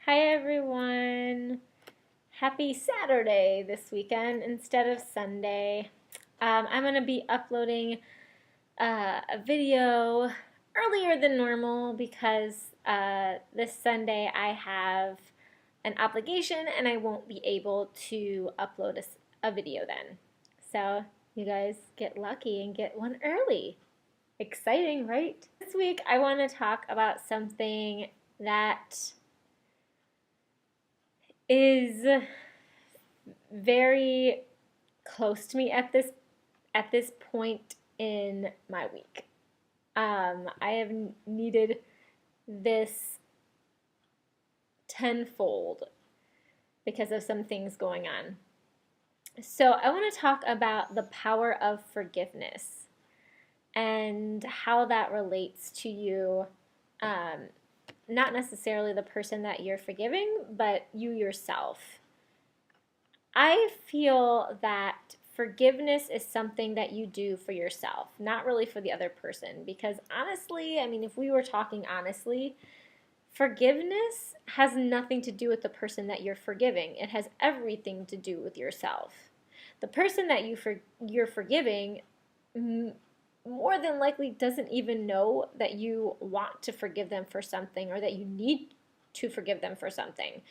Hi everyone! Happy Saturday this weekend instead of Sunday. I'm going to be uploading a video earlier than normal because this Sunday I have an obligation and I won't be able to upload a video then. So you guys get lucky and get one early. Exciting, right? This week I want to talk about something that is very close to me at this point in my week. I have needed this tenfold because of some things going on. So I want to talk about the power of forgiveness and how that relates to you. Not necessarily the person that you're forgiving, but you yourself. I feel that forgiveness is something that you do for yourself, not really for the other person. Because honestly, if we were talking honestly, forgiveness has nothing to do with the person that you're forgiving. It has everything to do with yourself. The person that you're forgiving more than likely doesn't even know that you want to forgive them for something or that you need to forgive them for something.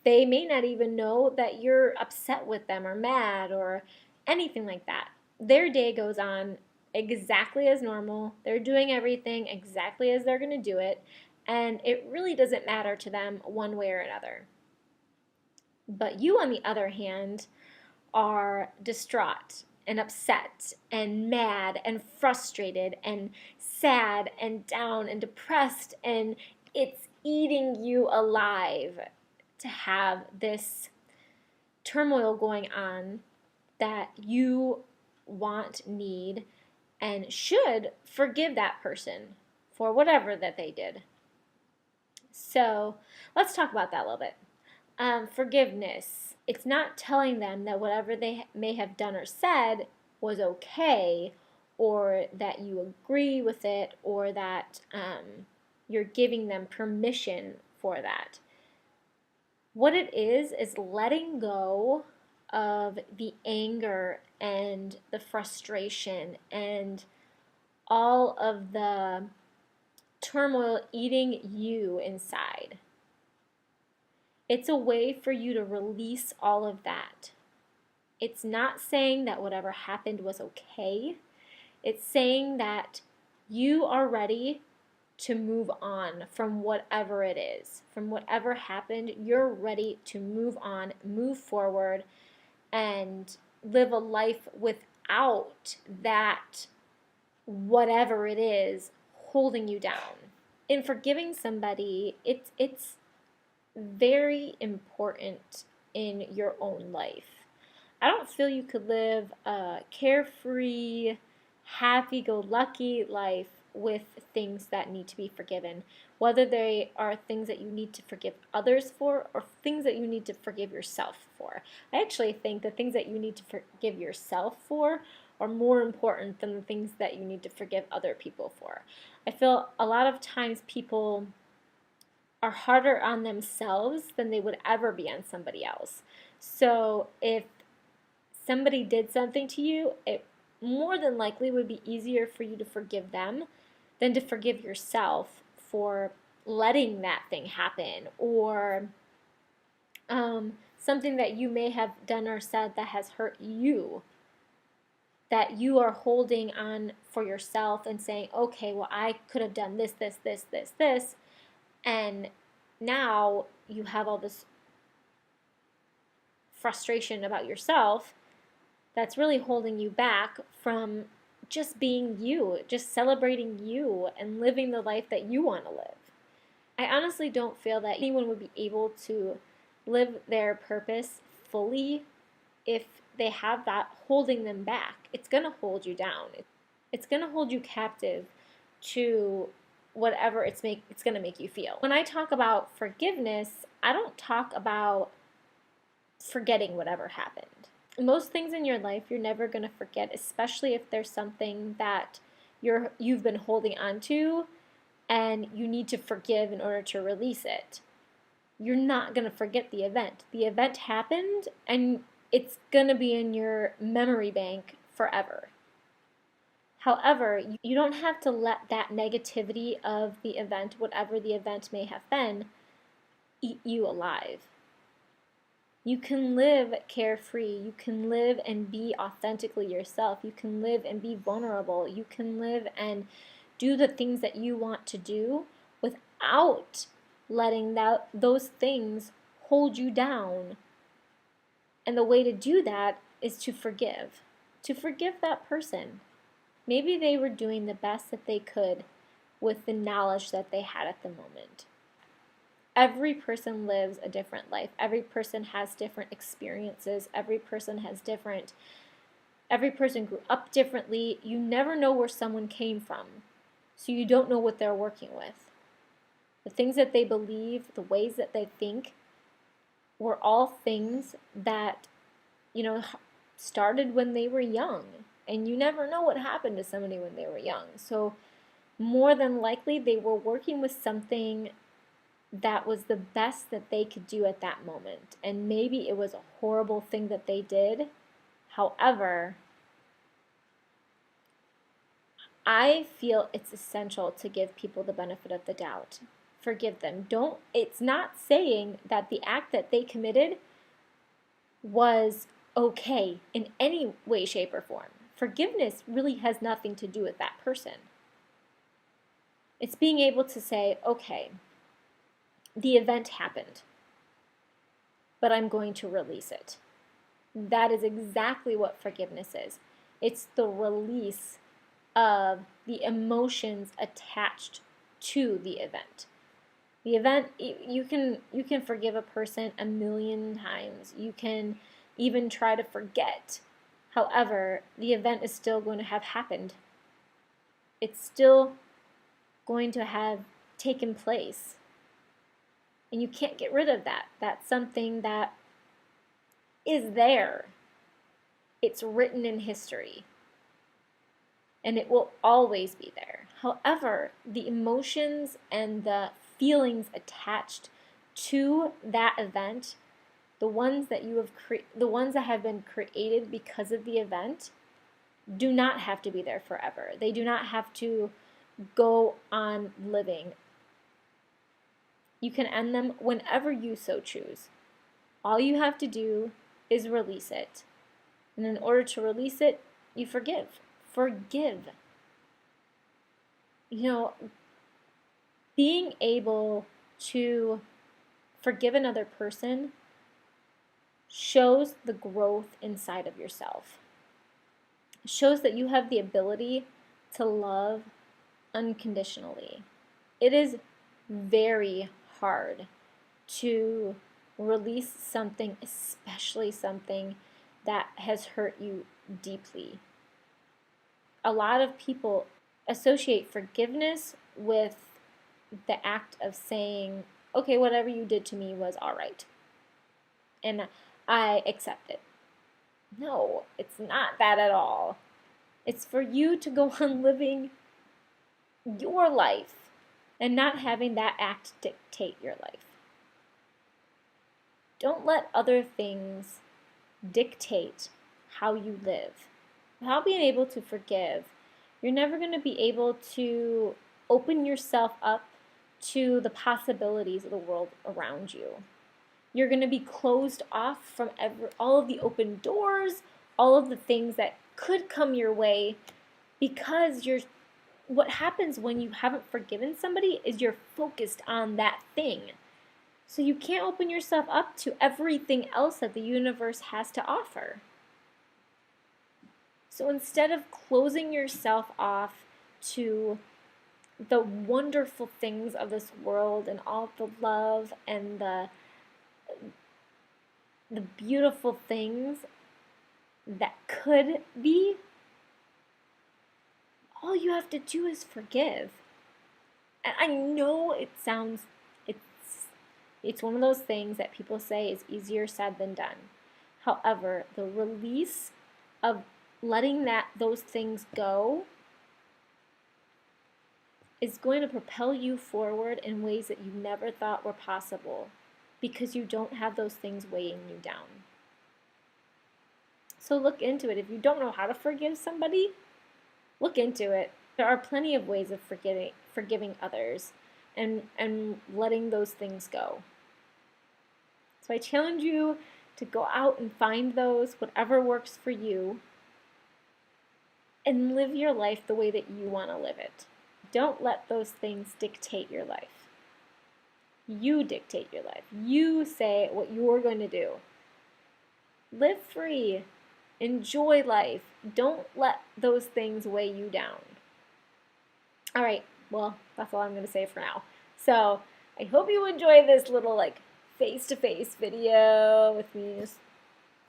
They may not even know that you're upset with them or mad or anything like that. Their day goes on exactly as normal. They're doing everything exactly as they're going to do it, and it really doesn't matter to them one way or another. But you, on the other hand, are distraught and upset and mad and frustrated and sad and down and depressed, and it's eating you alive to have this turmoil going on that you want, need, and should forgive that person for whatever that they did. So let's talk about that a little bit. Forgiveness. It's not telling them that whatever they may have done or said was okay, or that you agree with it, or that you're giving them permission for that. What it is letting go of the anger and the frustration and all of the turmoil eating you inside. It's a way for you to release all of that. It's not saying that whatever happened was okay. It's saying that you are ready to move on from whatever it is. From whatever happened, you're ready to move on, move forward, and live a life without that whatever it is holding you down. In forgiving somebody, it's very important in your own life. I don't feel you could live a carefree, happy-go-lucky life with things that need to be forgiven, whether they are things that you need to forgive others for or things that you need to forgive yourself for. I actually think the things that you need to forgive yourself for are more important than the things that you need to forgive other people for. I feel a lot of times people are harder on themselves than they would ever be on somebody else. So if somebody did something to you, it more than likely would be easier for you to forgive them than to forgive yourself for letting that thing happen, or something that you may have done or said that has hurt you, that you are holding on for yourself and saying, okay, well, I could have done this, and now you have all this frustration about yourself that's really holding you back from just being you, just celebrating you and living the life that you want to live. I honestly don't feel that anyone would be able to live their purpose fully if they have that holding them back. It's going to hold you down. It's going to hold you captive to whatever it's going to make you feel. When I talk about forgiveness, I don't talk about forgetting whatever happened. Most things in your life you're never going to forget, especially if there's something that you've been holding on to and you need to forgive in order to release it. you're not going to forget the event. The event happened and it's going to be in your memory bank forever. However, you don't have to let that negativity of the event, whatever the event may have been, eat you alive. You can live carefree. You can live and be authentically yourself. You can live and be vulnerable. You can live and do the things that you want to do without letting those things hold you down. And the way to do that is to forgive that person. Maybe they were doing the best that they could with the knowledge that they had at the moment. Every person lives a different life. Every person has different experiences. Every person grew up differently. You never know where someone came from, so you don't know what they're working with. The things that they believe, the ways that they think, were all things that, started when they were young. And you never know what happened to somebody when they were young. So more than likely, they were working with something that was the best that they could do at that moment. And maybe it was a horrible thing that they did. However, I feel it's essential to give people the benefit of the doubt. Forgive them. It's not saying that the act that they committed was okay in any way, shape, or form. Forgiveness really has nothing to do with that person. It's being able to say, okay, the event happened, but I'm going to release it. That is exactly what forgiveness is. It's the release of the emotions attached to the event. The event, you can forgive a person 1,000,000 times. You can even try to forget. However, the event is still going to have happened. It's still going to have taken place. And you can't get rid of that. That's something that is there. It's written in history. And it will always be there. However, the emotions and the feelings attached to that event, the ones that have been created because of the event, do not have to be there forever. They do not have to go on living. You can end them whenever you so choose. All you have to do is release it. And in order to release it, you forgive. Forgive. Being able to forgive another person shows the growth inside of yourself. It shows that you have the ability to love unconditionally. It is very hard to release something, especially something that has hurt you deeply. A lot of people associate forgiveness with the act of saying, okay, whatever you did to me was all right, and I accept it. No, it's not that at all. It's for you to go on living your life and not having that act dictate your life. Don't let other things dictate how you live. Without being able to forgive, you're never going to be able to open yourself up to the possibilities of the world around you. You're going to be closed off from all of the open doors, all of the things that could come your way, because what happens when you haven't forgiven somebody is you're focused on that thing. So you can't open yourself up to everything else that the universe has to offer. So instead of closing yourself off to the wonderful things of this world and all the love and the beautiful things that could be, all you have to do is forgive. And I know it's one of those things that people say is easier said than done. However, the release of letting those things go is going to propel you forward in ways that you never thought were possible. because you don't have those things weighing you down. So look into it. If you don't know how to forgive somebody, look into it. There are plenty of ways of forgiving others and letting those things go. So I challenge you to go out and find those, whatever works for you, and live your life the way that you want to live it. Don't let those things dictate your life. You dictate your life. You say what you're going to do. Live free. Enjoy life. Don't let those things weigh you down. All right, well, that's all I'm going to say for now. So I hope you enjoy this little face-to-face video with me just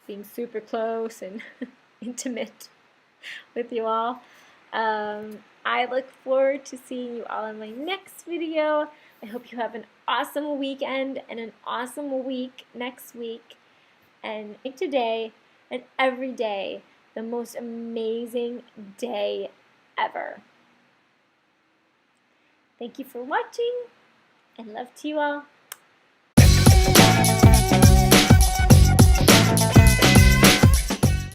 being super close and intimate with you all. I look forward to seeing you all in my next video. I hope you have an awesome weekend and an awesome week next week. And make today and every day the most amazing day ever. Thank you for watching, and love to you all.